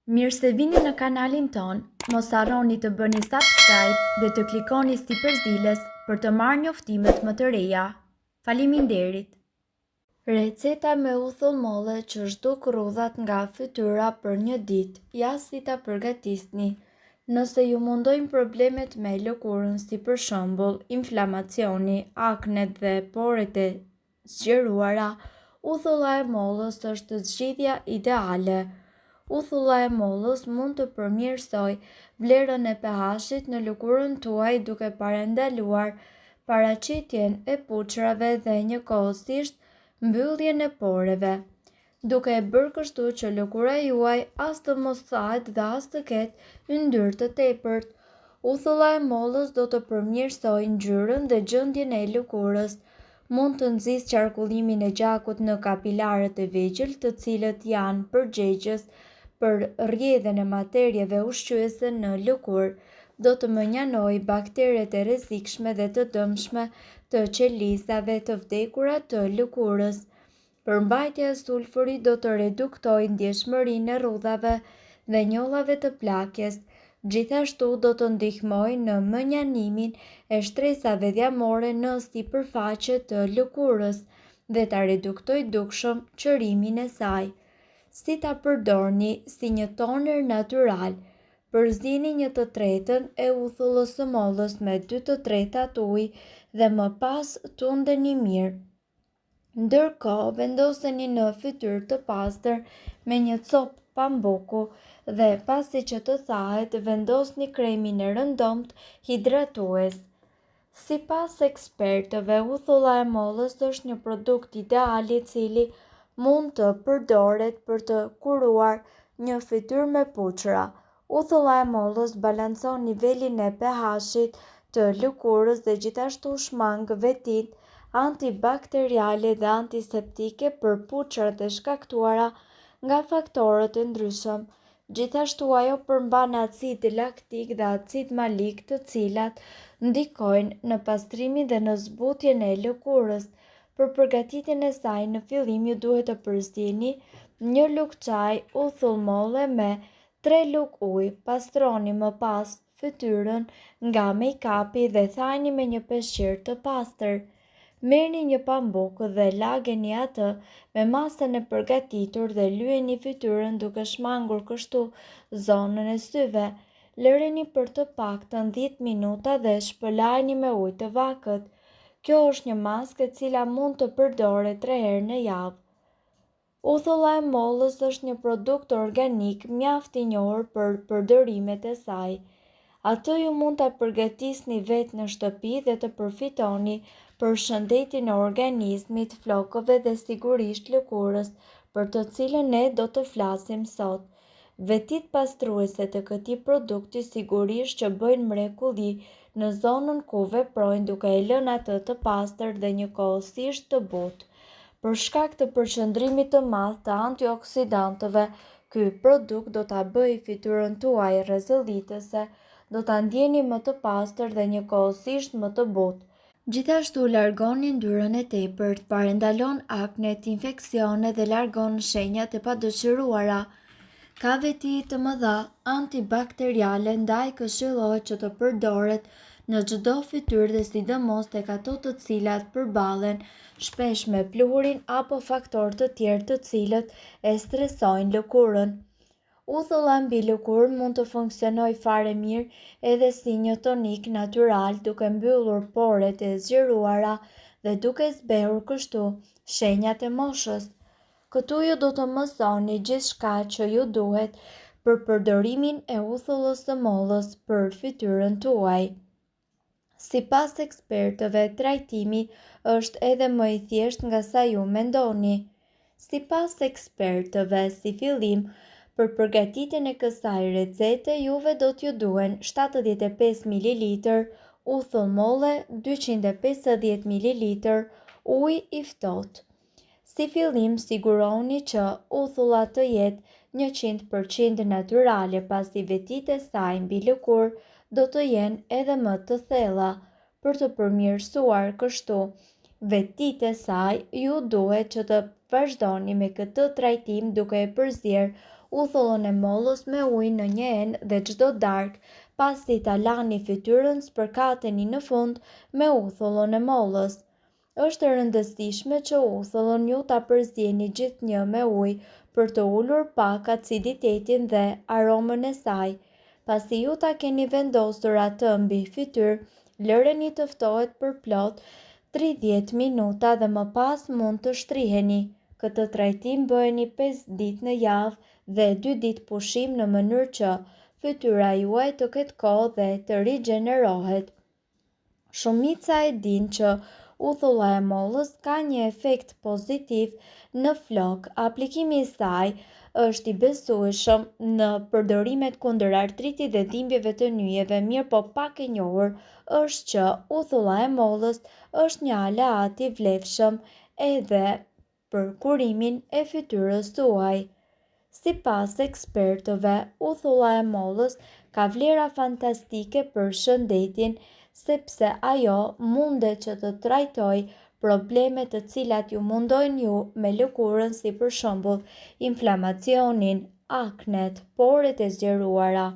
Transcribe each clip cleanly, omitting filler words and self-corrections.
Mirë se vini në kanalin ton, mos harroni të bëni subscribe dhe të klikoni si përzdiles për të marrë njoftimet më të reja. Faleminderit! Receta me uthull molle që zhduk rrudhat nga fytyra për një ditë, ja si ta përgatisni. Nëse ju mundojnë problemet me lëkurën si për shembull inflamacioni, aknet dhe poret e zgjeruara, uthulla e mollës është zgjidhja ideale. Uthulla e mollës mund të përmirësoj vlerën e pH-it në lëkurën tuaj duke parandaluar paraqitjen e puçrave dhe njëkohësisht mbylljen e poreve, duke e bërë kështu që lëkura juaj as të mos thahet dhe as të ketë yndyrë të tepërt. Uthulla e mollës do të përmirësojë ngjyrën dhe gjendjen e lëkurës. Mund të nxjisë qarkullimin e gjakut në kapilarët e vegjël, të cilët janë përgjegjës për rrjedhjen e materieve ushqyese në lëkurë. Do të menjanojë bakteret e rrezikshme dhe të dëmshme të qelizave të vdekura të lëkurës. Përmbajtja e sulfurit do të reduktojë ndjeshmërinë e rrudhave dhe njollave të plakjes. Gjithashtu do të ndihmojë në menjanimin e shtresave dhjamore në sipërfaqe të lëkurës dhe ta reduktojë dukshëm qërimin e saj. Si ta përdorni si një toner natyral? Përzini 1/3 e uthullës së mollës me 2/3 ujë dhe më pas tundeni mirë. Ndërkohë, vendoseni në fytyrë të pastër me një copë pambuku dhe pasi që të thahet, vendosni kremin e rëndomt hidratues. Sipas ekspertëve, uthulla e mollës është një produkt ideal i cili mund të përdoret për të kuruar një fytyrë me puçra. Uthulla e mollës balancon nivelin e pH-it të lëkurës dhe gjithashtu shmang vetitë antibakteriale dhe antiseptike për puçrat e shkaktuara nga faktorët e ndryshëm. Gjithashtu ajo përmban acid laktik dhe acid malik, të cilat ndikojnë në pastrimin dhe në zbutjen e lëkurës. Për përgatitjen e saj, në fillim ju duhet të përzieni 1 lug çaj uthull molle me 3 lug ujë. Pastroni më pas fytyrën nga make-upi dhe thajni me një peshqir të pastër. Merrni një pambuk dhe lageni atë me masën e përgatitur dhe lyeni fytyrën duke shmangur kështu zonën e syve. Lëreni për të paktën 10 minuta dhe shpëlajini me ujë të vakët. Kjo është një maskë e cila mund të përdoret 3 herë në javë. Uthulla e mollës është një produkt organik mjaft i njohur për përdorimet e saj. Atë ju mund ta përgatisni vetë në shtëpi dhe të përfitoni për shëndetin e organizmit, flokëve dhe sigurisht lëkurës, për të cilën ne do të flasim sot. Vetitë pastruese të këtij produkti sigurisht që bëjnë mrekulli në zonën ku veprojnë, duke e lënë atë të pastër dhe njëkohësisht të butë. Për shkak të përqendrimit të madh të antioksidantëve, ky produkt do ta bëjë fytyrën tuaj rrezëllitëse, do ta ndjeni më të pastër dhe njëkohësisht më të butë. Gjithashtu largon yndyrën e tepërt, parandalon aknet, infeksione dhe largon shenjat e padëshiruara. Ka veti të mëdha antibakteriale, ndaj këshillohet që të përdoret në çdo fytyrë dhe sidomos tek ato të cilat përballen shpesh me pluhurin apo faktorë të tjerë të cilët e stresojnë lëkurën. Uthulla mbi lëkurë mund të funksionojë fare mirë edhe si një tonik natyral, duke mbyllur poret e zgjeruara dhe duke zbehur kështu shenjat e moshës. Këtu ju do të mësoni gjithçka që ju duhet për përdorimin e uthullës së mollës për fytyrën tuaj. Sipas ekspertëve, trajtimi është edhe më i thjeshtë nga sa ju mendoni. Sipas ekspertëve, si fillim, për përgatitjen e kësaj recete juve do t'ju duhen 75 ml uthull molle, 250 ml ujë i ftohtë. Si fillim, siguroni që uthulla të jetë 100% natyrale, pasi vetitë e saj mbi lëkurë do të jenë edhe më të thella. Për të përmirësuar kështu vetitë e saj, ju duhet që të vazhdoni me këtë trajtim duke e përzier uthullën e mollës me ujë në një enë dhe çdo darkë, pasi ta lani fytyrën spërkateni në fund me uthullën e mollës. Është e rëndësishme që uthullën ju ta përzieni gjithnjë me ujë për të ulur pak aciditetin dhe aromën e saj. Pasi ju ta keni vendosur atë mbi fytyrë, lëreni të ftohet për plot 30 minuta dhe më pas mund të shtriheni. Këtë trajtim bëheni 5 ditë në javë dhe 2 ditë pushim në mënyrë që fytyra juaj të ketë kohë dhe të rigjenerohet. Shumica e din që uthulla e mollës ka një efekt pozitiv në flok. Aplikimi i saj është i besueshëm në përdorimet kundër artritit dhe dhimbjeve të nyjeve, mirë po pak e njohur është që uthulla e mollës është një aleat i vlefshëm edhe për kurimin e fytyrës tuaj. Sipas ekspertëve, uthulla e mollës ka vlera fantastike për shëndetin, sepse ajo mundet që të trajtojë probleme të cilat ju mundojnë ju me lëkurën, si për shembull inflamacionin, aknet, porët e zgjeruara.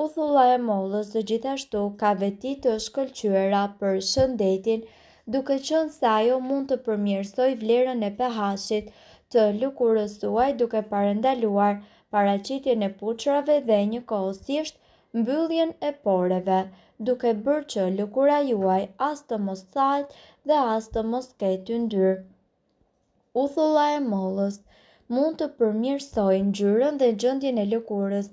Uthulla e mollës gjithashtu ka veti të shkëlqyera për shëndetin, duke qenë se ajo mund të përmirësojë vlerën e pH-it të lëkurës tuaj duke parandaluar paraqitjen e puçrave dhe njëkohësisht mbylljen e porëve, duke bërë që lëkura juaj as të mos thahet dhe as të mos ketë yndyrë. Uthulla e mollës mund të përmirësojë ngjyrën dhe gjendjen e lëkurës,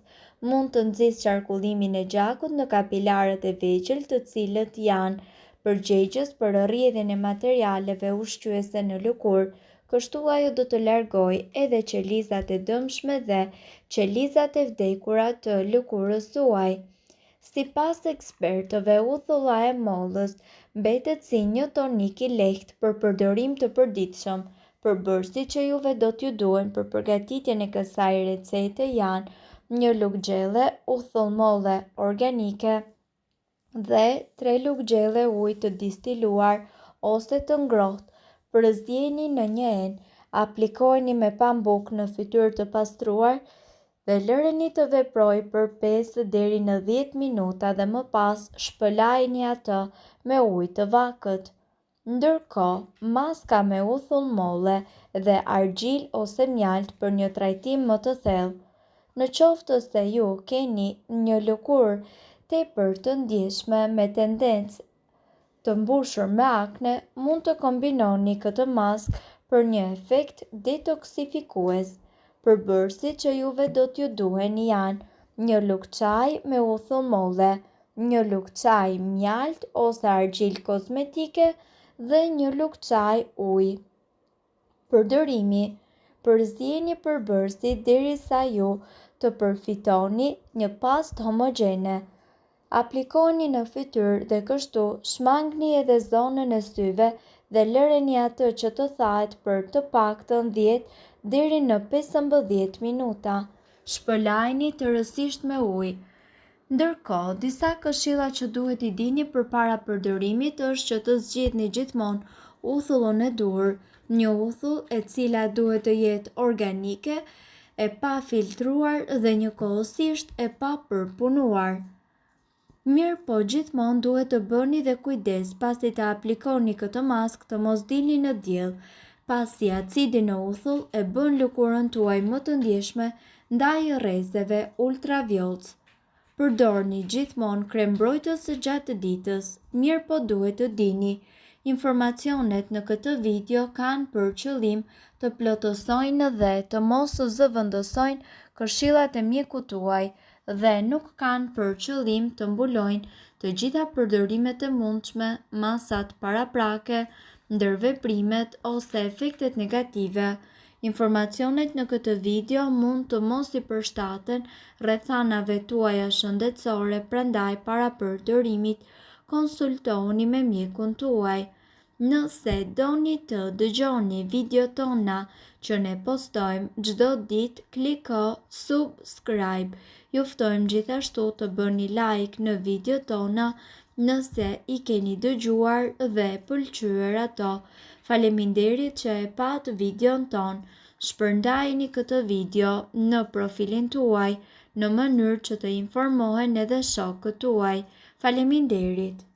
mund të nxjisë qarkullimin e gjakut në kapilarët e vegjël, të cilët janë përgjegjës për rrjedhjen e materialeve ushqyese në lëkurë. Kështu ajo do të largojë edhe qelizat e dëmshme dhe qelizat e vdekura të lëkurës tuaj. Sipas ekspertëve, uthulla e mollës mbetet si një tonik i lehtë për përdorim të përditshëm. Përbërësit që juve do t'ju duhen për përgatitjen e kësaj recete janë një lugë gjelle uthull molle organike dhe 3 lugë gjelle ujë të distiluar ose të ngrohtë. Përzieni në një enë, aplikojeni me pambuk në fytyrë të pastruar dhe lëreni të veprojë për 5 deri në 10 minuta dhe më pas shpëlajini atë me ujë të vakët. Ndërkohë, maska me uthull molle dhe argjil ose mjalt për një trajtim më të thellë. Në qoftë se ju keni një lëkurë tepër të ndjeshme me tendencë të mbushur me akne, mund të kombinoni këtë maskë për një efekt detoksifikues. Përbërësit që juve do t'ju duhen janë një lugë çaji me uthull molle, një lugë çaji mjalt ose argjil kozmetike dhe një lugë çaji ujë. Përdorimi: përzieni përbërësit derisa ju të përfitoni një pastë homogjene. Aplikoni në fytyrë dhe kështu shmangni edhe zonën e syve dhe lëreni atë që të thahet për të paktën 10 deri në 15 minuta. Shpëlajini tërësisht me ujë. Ndërkohë, disa këshilla që duhet i dini përpara përdorimit është që të zgjidhni gjithmonë uthullën e duhur, një uthull e cila duhet të jetë organike, e pa filtruar dhe njëkohësisht e pa përpunuar. Mirë po gjithmonë duhet të bëni dhe kujdes pasi të aplikoni këtë maskë të mos dilni në diell, pasi acidi në uthull e bën lëkurën tuaj më të ndjeshme ndaj rrezeve ultravjollc. Përdorni gjithmonë krem mbrojtës së gjatë ditës. Mirë po duhet të dini, informacionet në këtë video kanë për qëllim të plotësojnë dhe të mos zëvendësojnë këshillat e mjekut tuaj dhe nuk kanë për qëllim të mbulojnë të gjitha përdorimet e mundshme, masat paraprake, ndërveprimet ose efektet negative. Informacionet në këtë video mund të mos i përshtaten rrethanave tuaja shëndetësore, prandaj para përdorimit konsultohuni me mjekun tuaj. Nëse doni të dëgjoni video tona që ne postojmë çdo ditë, kliko subscribe. Ju ftojmë gjithashtu të bëni like në video tona nëse i keni dëgjuar dhe pëlqyer ato. Faleminderit që e pat videon ton. Shpërndajini këtë video në profilin tuaj në mënyrë që të informohen edhe shokët tuaj. Faleminderit.